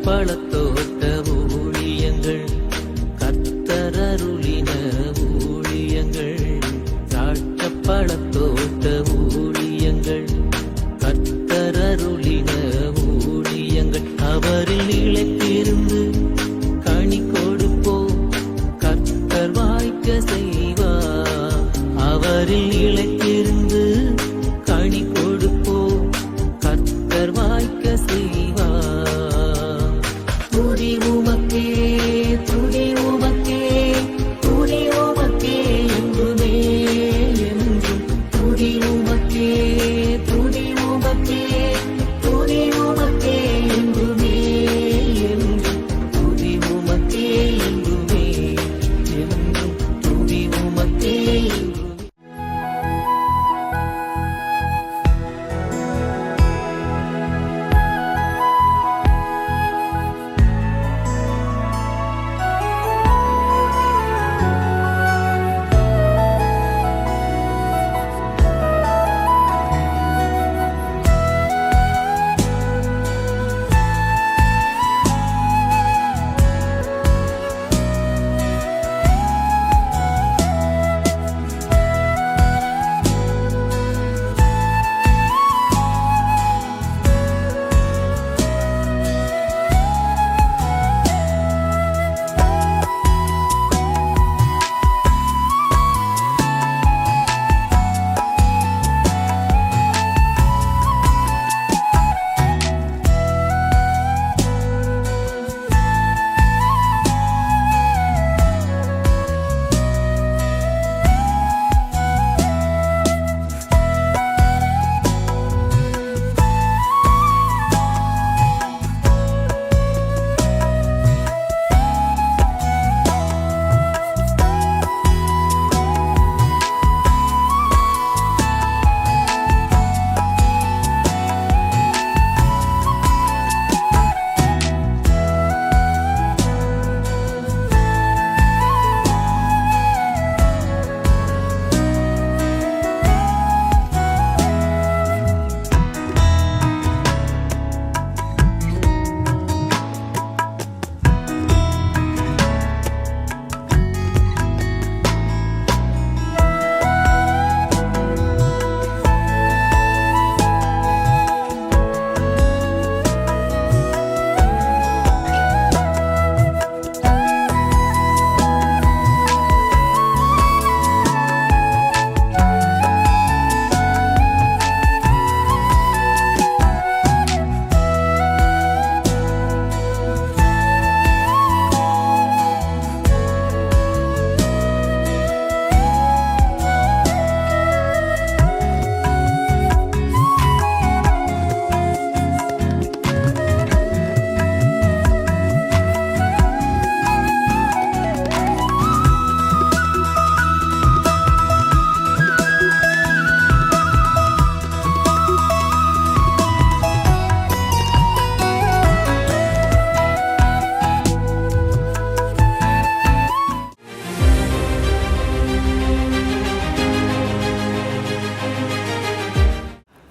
பழத்தோட்ட ஊழியங்கள் கர்த்தரருளின ஊழியங்கள் திராட்சை பழத்தோட்ட ஊழியங்கள் கர்த்தரருளின ஊழியங்கள் அவரில் நிலைத்திருந்து கனி கொடுப்போம் கர்த்தர் வாய்க்க செய்வார் அவரில் நிலைத்திருந்து கனி கொடுப்போம் கர்த்தர் வாய்க்க செய்வார் துதி உமக்கே துதி உமக்கே துதி உமக்கே என்றுமே என்றும் துதி உமக்கே துதி உமக்கே துதி உமக்கே என்றுமே என்றும் துதி உமக்கே என்றுமே என்றும் துதி உமக்கே என்றுமே.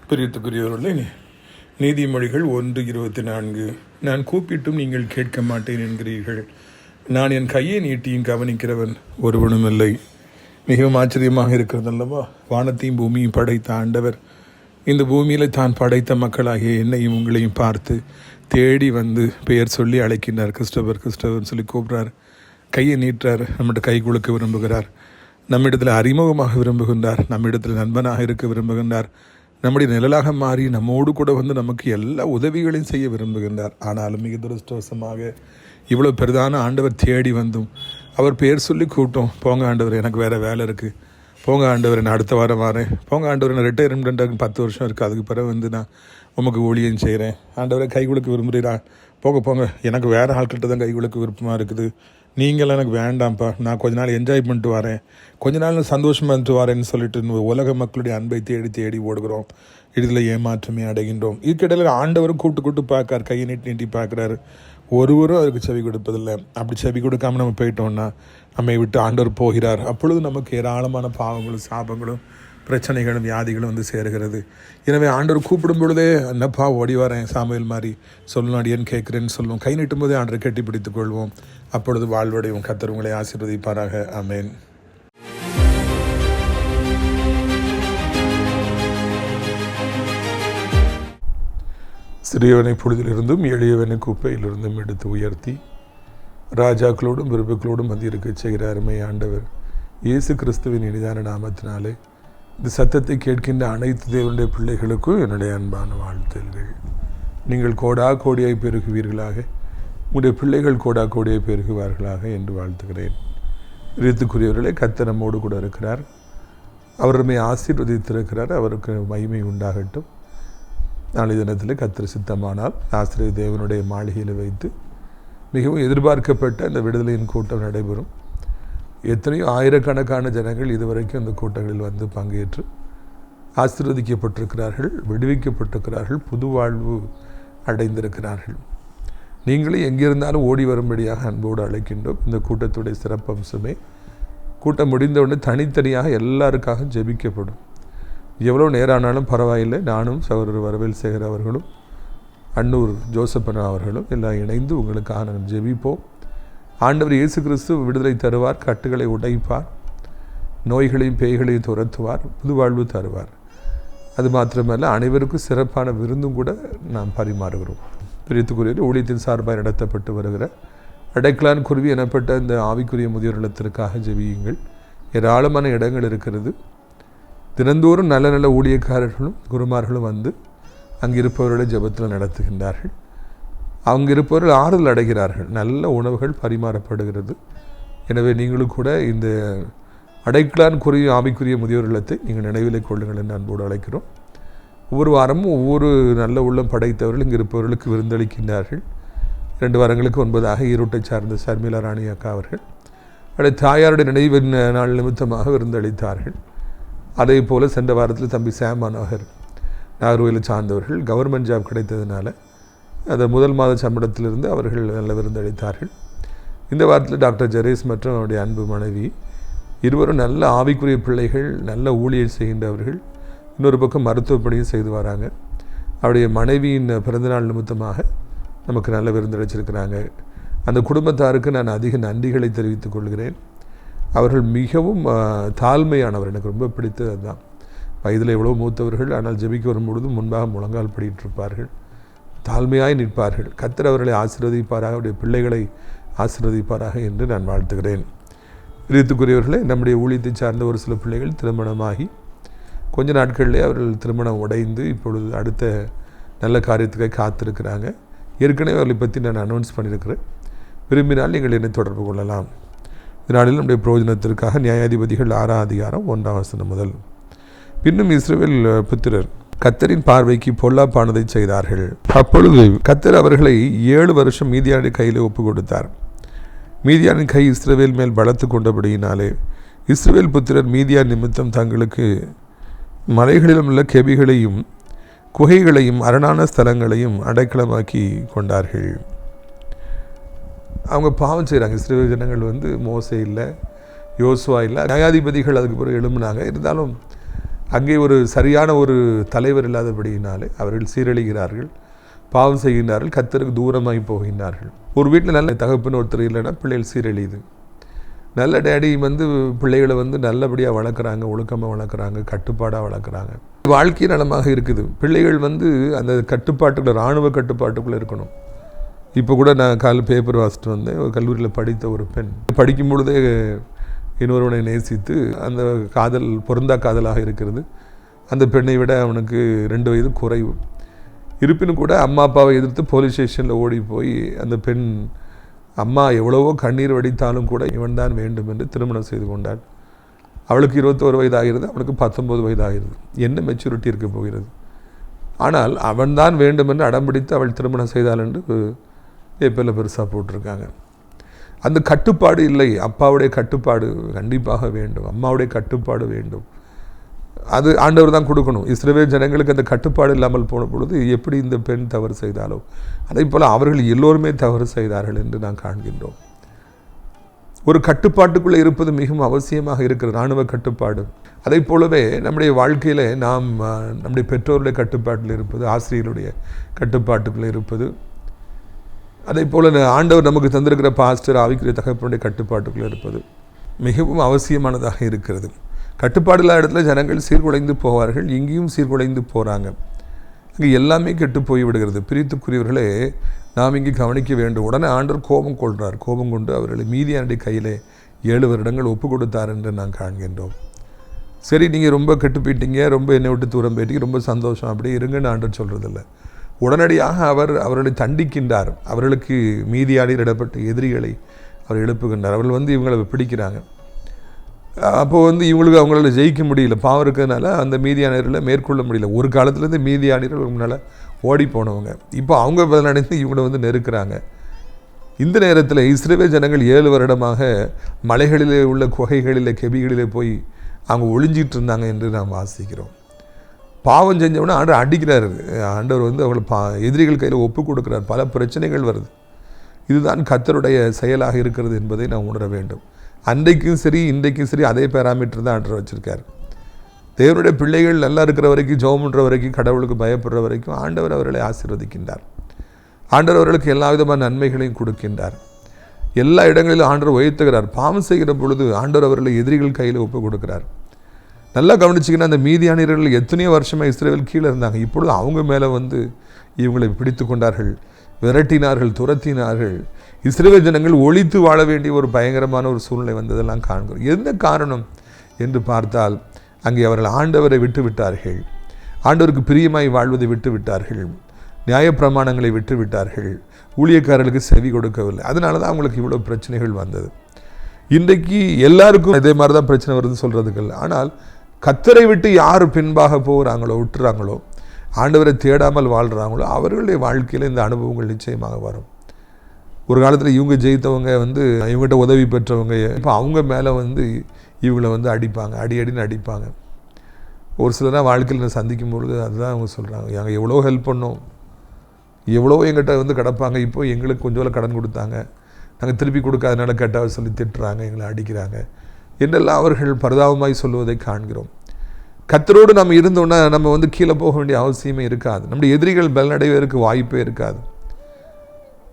பிரியத்துக்குரியவர்களே, நீதிமொழிகள் 1:24. நான் கூப்பிட்டும் நீங்கள் கேட்க மாட்டேன் என்கிறீர்கள், நான் என் கையை நீட்டியும் கவனிக்கிறவன் ஒருவனும் இல்லை. மிகவும் ஆச்சரியமாக இருக்கிறது அல்லவா? வானத்தையும் பூமியும் படைத்த ஆண்டவர் இந்த பூமியில் தான் படைத்த மக்களாகிய என்னையும் உங்களையும் பார்த்து தேடி வந்து பெயர் சொல்லி அழைக்கின்றார். கிறிஸ்டவர் கிறிஸ்டவர்னு சொல்லி கூப்பிட்றார். கையை நீட்டுறார். நம்மகிட்ட கை குலுக்க விரும்புகிறார். நம்மிடத்தில் அறிமுகமாக விரும்புகின்றார். நம்மிடத்தில் நண்பனாக இருக்க விரும்புகின்றார். நம்முடைய நிழலாக மாறி நம்மோடு கூட வந்து நமக்கு எல்லா உதவிகளையும் செய்ய விரும்புகின்றார். ஆனாலும் மிக துரதிர்ஷ்டவசமாக இவ்வளோ பெரிதான ஆண்டவர் தேடி வந்தும் அவர் பேர் சொல்லி கூப்பிட்டோம். போங்க ஆண்டவர், எனக்கு வேறு வேலை இருக்குது. போங்க ஆண்டவர், நான் அடுத்த வாரம் வரேன். போங்க ஆண்டவர், நான் ரிட்டையர்மெண்ட் 10 வருஷம் இருக்குது. அதுக்கு பிறகு வந்து நான் உமக்கு ஊழியம் செய்கிறேன். ஆண்டவரை கை கொடுக்க விரும்புகிறீரா? போங்க, எனக்கு வேறு ஆட்கள்கிட்ட தான் கை கொடுக்க விருப்பமாக இருக்குது. நீங்களாம் எனக்கு வேண்டாம்ப்பா, நான் கொஞ்ச நாள் என்ஜாய் பண்ணிட்டு வரேன், கொஞ்ச நாள் சந்தோஷமாக இருந்துட்டு வரேன்னு சொல்லிட்டு உலக மக்களுடைய அன்பை தேடி ஓடுகிறோம். இதில் ஏமாற்றமே அடைகின்றோம். இதுக்கிடையில் ஆண்டவரும் கூட்டு பார்க்கார், கையை நீட்டி பார்க்குறாரு. ஒருவரும் அதுக்கு செவி கொடுப்பதில்லை. அப்படி செவி கொடுக்காமல் நம்ம போயிட்டோம்னா நம்மை விட்டு ஆண்டவர் போகிறார். அப்பொழுது நமக்கு ஏராளமான பாவங்களும் சாபங்களும் பிரச்சனைகளும் வியாதிகளும் வந்து சேருகிறது. எனவே ஆண்டவர் கூப்பிடும் பொழுதே என்னப்பா ஓடி வரேன் சாமுவேல் மாதிரி சொல்லணும், அடியேன் கேட்குறேன்னு சொல்லுவோம். கை நீட்டும் போதே ஆண்டரை கட்டி பிடித்துக் கொள்வோம். அப்பொழுது வாழ்வடையும். கர்த்தர் உங்களை ஆசீர்வதிப்பாராக. ஆமென். சிறியவனை பொழுதிலிருந்தும் எளியவனை குப்பையிலிருந்தும் எடுத்து உயர்த்தி ராஜாக்களோடும் பிரபுக்களோடும் மத்தியிருக்க செய்கிற அருமை ஆண்டவர் இயேசு கிறிஸ்துவின் இனிதான நாமத்தினாலே இந்த சத்தத்தை கேட்கின்ற அனைத்து தேவனுடைய பிள்ளைகளுக்கும் என்னுடைய அன்பான வாழ்த்துகள். நீங்கள் கோடா கோடியாய் பெருகுவீர்களாக, உங்களுடைய பிள்ளைகள் கோடா கோடியாய் பெருகுவார்களாக என்று வாழ்த்துகிறேன். விருத்துக்குரியவர்களே, கர்த்தர் நம்மோடு கூட இருக்கிறார். அவர் நம்மை ஆசீர்வதித்திருக்கிறார். அவருக்கு மகிமை உண்டாகட்டும். நாளை தினத்தில் கர்த்தர் சித்தமானால் ஆசிரியர் தேவனுடைய மாளிகையில் வைத்து மிகவும் எதிர்பார்க்கப்பட்ட அந்த விடுதலையின் கூட்டம் நடைபெறும். எத்தனையோ ஆயிரக்கணக்கான ஜனங்கள் இதுவரைக்கும் அந்த கூட்டங்களில் வந்து பங்கேற்று ஆசீர்வதிக்கப்பட்டிருக்கிறார்கள், விடுவிக்கப்பட்டிருக்கிறார்கள், புது வாழ்வு அடைந்திருக்கிறார்கள். நீங்களும் எங்கிருந்தாலும் ஓடி வரும்படியாக அன்போடு அழைக்கின்றோம். இந்த கூட்டத்துடைய சிறப்பம்சமே கூட்டம் முடிந்தவுடனே தனித்தனியாக எல்லாருக்காக ஜெபிக்கப்படும். எவ்வளோ நேரம் ஆனாலும் பரவாயில்லை, நானும் சகோதரர் வரவேல் சேகர் அவர்களும் அன்னூர் ஜோசப்பனா அவர்களும் எல்லாம் இணைந்து உங்களுக்காக நாங்கள் ஜெபிப்போம். ஆண்டவர் இயேசு கிறிஸ்து விடுதலை தருவார், கட்டுகளை உடைப்பார், நோய்களையும் பேய்களையும் துரத்துவார், புது வாழ்வு தருவார். அது மாத்திரமல்ல, அனைவருக்கும் சிறப்பான விருந்தும் கூட நாம் பரிமாறுகிறோம். பிரித்துக்குரிய ஊழியத்தின் சார்பாக நடத்தப்பட்டு வருகிற அடைக்கலான் குருவி எனப்பட்ட இந்த ஆவிக்குரிய முதியோர் இல்லத்திற்காக ஜெபியுங்கள். ஏராளமான இடங்கள் இருக்கிறது. தினந்தோறும் நல்ல நல்ல ஊழியக்காரர்களும் குருமார்களும் வந்து அங்கே இருப்பவர்களை ஜெபத்தில் நடத்துகின்றார்கள். அங்கே இருப்பவர்கள் ஆறுதல் அடைகிறார்கள். நல்ல உணவுகள் பரிமாறப்படுகிறது. எனவே நீங்களும் கூட இந்த அடைக்கலான் குருவி ஆவிக்குரிய முதியோர் இல்லத்தை நீங்கள் நினைவில் கொள்ளுங்கள் என்று அன்போடு அழைக்கிறோம். ஒவ்வொரு வாரமும் ஒவ்வொரு நல்ல உள்ளம் படைத்தவர்கள் இங்கே இருப்பவர்களுக்கு விருந்தளிக்கின்றார்கள். 2 வாரங்களுக்கு முன்பதாக ஈரோட்டை சார்ந்த சர்மிளா ராணி அக்கா அவர்கள் அவருடைய தாயாருடைய நினைவு நாள் நிமித்தமாக விருந்தளித்தார்கள். அதே போல் சென்ற வாரத்தில் தம்பி சாம் மனோகர் நாகர்கோயிலை சார்ந்தவர்கள் கவர்மெண்ட் ஜாப் கிடைத்ததுனால அந்த முதல் மாத சம்பளத்திலிருந்து அவர்கள் நல்ல விருந்தளித்தார்கள். இந்த வாரத்தில் டாக்டர் ஜெரேஸ் மற்றும் அவருடைய அன்பு மனைவி இருவரும் நல்ல ஆவிக்குரிய பிள்ளைகள், நல்ல ஊழியர் செய்கின்றவர்கள். இன்னொரு பக்கம் மருத்துவ பணியும் செய்து வராங்க. அவருடைய மனைவியின் பிறந்தநாள் நிமித்தமாக நமக்கு நல்ல விருந்தளிச்சிருக்கிறாங்க. அந்த குடும்பத்தாருக்கு நான் அதிக நன்றிகளை தெரிவித்துக் கொள்கிறேன். அவர்கள் மிகவும் தாழ்மையானவர். எனக்கு ரொம்ப பிடித்தது அதுதான். வயதில் எவ்வளோ மூத்தவர்கள், ஆனால் ஜெபிக்க வரும்பொழுது முன்பாக முழங்கால் படிட்டிருப்பார்கள், தாழ்மையாய் நிற்பார்கள். கர்த்தர் அவர்களை ஆசீர்வதிப்பாராக, அவருடைய பிள்ளைகளை ஆசீர்வதிப்பாராக என்று நான் வாழ்த்துகிறேன். பிரியத்துக்குரியவர்களே, நம்முடைய ஊழியத்தை சார்ந்த ஒரு சில பிள்ளைகள் திருமணமாகி கொஞ்ச நாட்களிலே அவர்கள் திருமணம் உடைந்து இப்பொழுது அடுத்த நல்ல காரியத்துக்காக காத்திருக்கிறாங்க. ஏற்கனவே அவர்களை பற்றி நான் அனௌன்ஸ் பண்ணியிருக்கிறேன். விரும்பினால் நீங்கள் என்னை தொடர்பு கொள்ளலாம். இதனாலும் நம்முடைய பிரயோஜனத்திற்காக நியாயாதிபதிகள் 6ஆம் அதிகாரம் 1ஆம் வசனம் முதல். பின்னும் இஸ்ரவேல் புத்திரர் கர்த்தரின் பார்வைக்கு பொல்லாப்பானதை செய்தார்கள். அப்பொழுது கர்த்தர் அவர்களை 7 வருஷம் மீதியானின் கையில் ஒப்பு கொடுத்தார். மீதியானின் கை இஸ்ரவேல் மேல் பலத்து கொண்டபடியினாலே இஸ்ரவேல் புத்திரர் மீதியான் நிமித்தம் தங்களுக்கு மலைகளிலும் உள்ள கெபிகளையும் குகைகளையும் அரணான ஸ்தலங்களையும் அடைக்கலமாக்கி கொண்டார்கள். அவங்க பாவம் செய்கிறாங்க. இஸ்ரவேல் ஜனங்கள் வந்து மோசே இல்லை, யோசுவா இல்லை, நியாயாதிபதிகள் அதுக்கு பிறகு எழும்பினாங்க. இருந்தாலும் அங்கே ஒரு சரியான ஒரு தலைவர் இல்லாதபடியினாலே அவர்கள் சீரழிகிறார்கள், பாவம் செய்கின்றார்கள், கர்த்தருக்கு தூரமாகி போகின்றார்கள். ஒரு வீட்டில் நல்ல தகப்பன் ஒருத்தர் இல்லைன்னா பிள்ளைகள் சீரழியுது. நல்ல டேடி வந்து பிள்ளைகளை வந்து நல்லபடியாக வளர்க்குறாங்க, ஒழுக்கமாக வளர்க்குறாங்க, கட்டுப்பாடாக வளர்க்குறாங்க, வாழ்க்கை நலமாக இருக்குது. பிள்ளைகள் வந்து அந்த கட்டுப்பாட்டுக்குள்ள, இராணுவ கட்டுப்பாட்டுக்குள்ளே இருக்கணும். இப்போ கூட நான் காலையில் பேப்பர் வாசிட்டு வந்தேன். ஒரு கல்லூரியில் படித்த ஒரு பெண் படிக்கும் பொழுதே இன்னொருவனை நேசித்து அந்த காதல் பொருந்தா காதலாக இருக்கிறது. அந்த பெண்ணை விட அவனுக்கு 2 வயது குறைவு. இருப்பினும் கூட அம்மா அப்பாவை எதிர்த்து போலீஸ் ஸ்டேஷனில் ஓடி போய் அந்த பெண் அம்மா எவ்வளவோ கண்ணீர் வடித்தாலும் கூட இவன் தான் வேண்டும் என்று திருமணம் செய்து கொண்டாள். அவளுக்கு 21 வயது ஆகிறது, அவனுக்கு 19 வயது ஆகிறது. என்ன மெச்சூரிட்டி இருக்க போகிறது? ஆனால் அவன்தான் வேண்டும் என்று அடம்பிடித்து அவள் திருமணம் செய்தாள் என்று பேப்பரில் பெருசாக போட்டிருக்காங்க. அந்த கட்டுப்பாடு இல்லை. அப்பாவுடைய கட்டுப்பாடு கண்டிப்பாக வேண்டும், அம்மாவுடைய கட்டுப்பாடு வேண்டும். அது ஆண்டவர் தான் கொடுக்கணும். இஸ்ரவேல் ஜனங்களுக்கு அந்த கட்டுப்பாடு இல்லாமல் போன பொழுது எப்படி இந்த பெண் தவறு செய்தாலோ அதே போல் அவர்கள் எல்லோருமே தவறு செய்தார்கள் என்று நாம் காண்கின்றோம். ஒரு கட்டுப்பாட்டுக்குள்ளே இருப்பது மிகவும் அவசியமாக இருக்கிறது, இராணுவ கட்டுப்பாடு. அதை போலவே நம்முடைய வாழ்க்கையில் நாம் நம்முடைய பெற்றோருடைய கட்டுப்பாட்டில் இருப்பது, ஆசிரியர்களுடைய கட்டுப்பாட்டுக்குள்ளே இருப்பது, அதே போல் ஆண்டவர் நமக்கு தந்திருக்கிற பாஸ்டர், ஆவிக்குரிய தகப்பனுடைய கட்டுப்பாட்டுக்குள்ளே இருப்பது மிகவும் அவசியமானதாக இருக்கிறது. கட்டுப்பாடு இல்லாத இடத்துல ஜனங்கள் சீர்குலைந்து போவார்கள். இங்கேயும் சீர்குலைந்து போகிறாங்க. அங்கே எல்லாமே கெட்டு போய்விடுகிறது. பிரித்துக்குரியவர்களே, நாம் இங்கே கவனிக்க வேண்டும். உடனே ஆண்டவர் கோபம் கொள்கிறார். கோபம் கொண்டு அவர்களை மீதியானுடைய கையிலே 7 வருடங்கள் ஒப்பு கொடுத்தார் என்று நாம் காண்கின்றோம். சரி, நீங்கள் ரொம்ப கெட்டு போயிட்டீங்க, ரொம்ப என்னை விட்டு தூரம் போயிட்டீங்க, ரொம்ப சந்தோஷம், அப்படியே இருங்கன்னு ஆண்டவர் சொல்கிறதில்ல. உடனடியாக அவர்களை தண்டிக்கின்றார். அவர்களுக்கு மீதியானில் இடப்பட்ட எதிரிகளை அவர் எழுப்புகின்றார். அவர்கள் இவங்களை பிடிக்கிறாங்க. அப்போது இவங்களுக்கு அவங்களால ஜெயிக்க முடியல, பாவம் இருக்கிறதுனால அந்த மீதியானியர்களை மேற்கொள்ள முடியல. ஒரு காலத்துலேருந்து மீதியானியர்கள் முன்னால் ஓடி போனவங்க இப்போ அவங்க பதிலடைந்து இவங்களை நெருக்கிறாங்க. இந்த நேரத்தில் இஸ்ரவேல் ஜனங்கள் 7 வருடமாக மலைகளிலே உள்ள குகைகளிலே, கெபிகளிலே போய் அவங்க ஒளிஞ்சிட்டு இருந்தாங்க என்று நாம் வாசிக்கிறோம். பாவம் செஞ்சவொன்னே ஆண்டவர் அடிக்கிறார். ஆண்டவர் அவங்களை எதிரிகள் கையில் ஒப்பு கொடுக்குறார். பல பிரச்சனைகள் வருது. இதுதான் கர்த்தருடைய செயலாக இருக்கிறது என்பதை நாம் உணர வேண்டும். அன்றைக்கும் சரி இன்றைக்கும் சரி அதே பேராமீட்டர் தான் ஆண்டவர் வச்சுருக்கார். தேவனுடைய பிள்ளைகள் நல்லா இருக்கிற வரைக்கும், ஜெபம் பண்ணுற வரைக்கும், கடவுளுக்கு பயப்படுற வரைக்கும் ஆண்டவர் அவர்களை ஆசீர்வதிக்கின்றார். ஆண்டவர் அவர்களுக்கு எல்லா விதமான நன்மைகளையும் கொடுக்கின்றார். எல்லா இடங்களிலும் ஆண்டவர் உயர்த்துகிறார். பாவம் செய்கிற பொழுது ஆண்டவர் அவர்களை எதிரிகள் கையில் ஒப்பு கொடுக்கிறார். நல்லா கவனிச்சிங்கன்னா, அந்த மீதியானியர்கள் எத்தனையோ வருஷமாக இஸ்ரவேல் கீழே இருந்தாங்க. இப்பொழுது அவங்க மேலே இவங்களை பிடித்து கொண்டார்கள், விரட்டினார்கள், துரத்தினார்கள். இஸ்ரவேல் ஜனங்கள் ஒழித்து வாழ வேண்டிய ஒரு பயங்கரமான ஒரு சூழ்நிலை வந்ததெல்லாம் காண்கிறோம். எந்த காரணம் என்று பார்த்தால், அங்கே அவர்கள் ஆண்டவரை விட்டு விட்டார்கள். ஆண்டவருக்கு பிரியமாய் வாழ்வதை விட்டு விட்டார்கள். நியாயப்பிரமாணங்களை விட்டு விட்டார்கள். ஊழியக்காரர்களுக்கு செவி கொடுக்கவில்லை. அதனால தான் அவங்களுக்கு இவ்வளோ பிரச்சனைகள் வந்தது. இன்றைக்கு எல்லாருக்கும் இதே மாதிரி தான் பிரச்சனை வருதுன்னு சொல்கிறதுக்கு இல்லை. ஆனால் கர்த்தரை விட்டு யார் பின்பாக போகிறாங்களோ, விட்டுறாங்களோ, ஆண்டவரை தேடாமல் வாழ்கிறாங்களோ, அவர்களுடைய வாழ்க்கையில் இந்த அனுபவங்கள் நிச்சயமாக வரும். ஒரு காலத்தில் இவங்க ஜெயித்தவங்க இவங்ககிட்ட உதவி பெற்றவங்க இப்போ அவங்க மேலே இவங்களை அடிப்பாங்க, அடின்னு அடிப்பாங்க. ஒரு சிலராக வாழ்க்கையில் சந்திக்கும் பொழுது அதுதான் அவங்க சொல்கிறாங்க, நாங்கள் எவ்வளோ ஹெல்ப் பண்ணோம், எவ்வளோ எங்கிட்ட கிடப்பாங்க, இப்போ எங்களுக்கு கொஞ்சம் கடன் கொடுத்தாங்க, நாங்கள் திருப்பி கொடுக்காதனால கேட்டால் சொல்லி திட்டுறாங்க, எங்களை அடிக்கிறாங்க என்றெல்லாம் அவர்கள் பரிதாபமாய் சொல்லுவதை காண்கிறோம். கர்த்தரோடு நம்ம இருந்தோன்னா நம்ம கீழே போக வேண்டிய அவசியமே இருக்காது. நம்முடைய எதிரிகள் பலனடைவதற்கு வாய்ப்பே இருக்காது.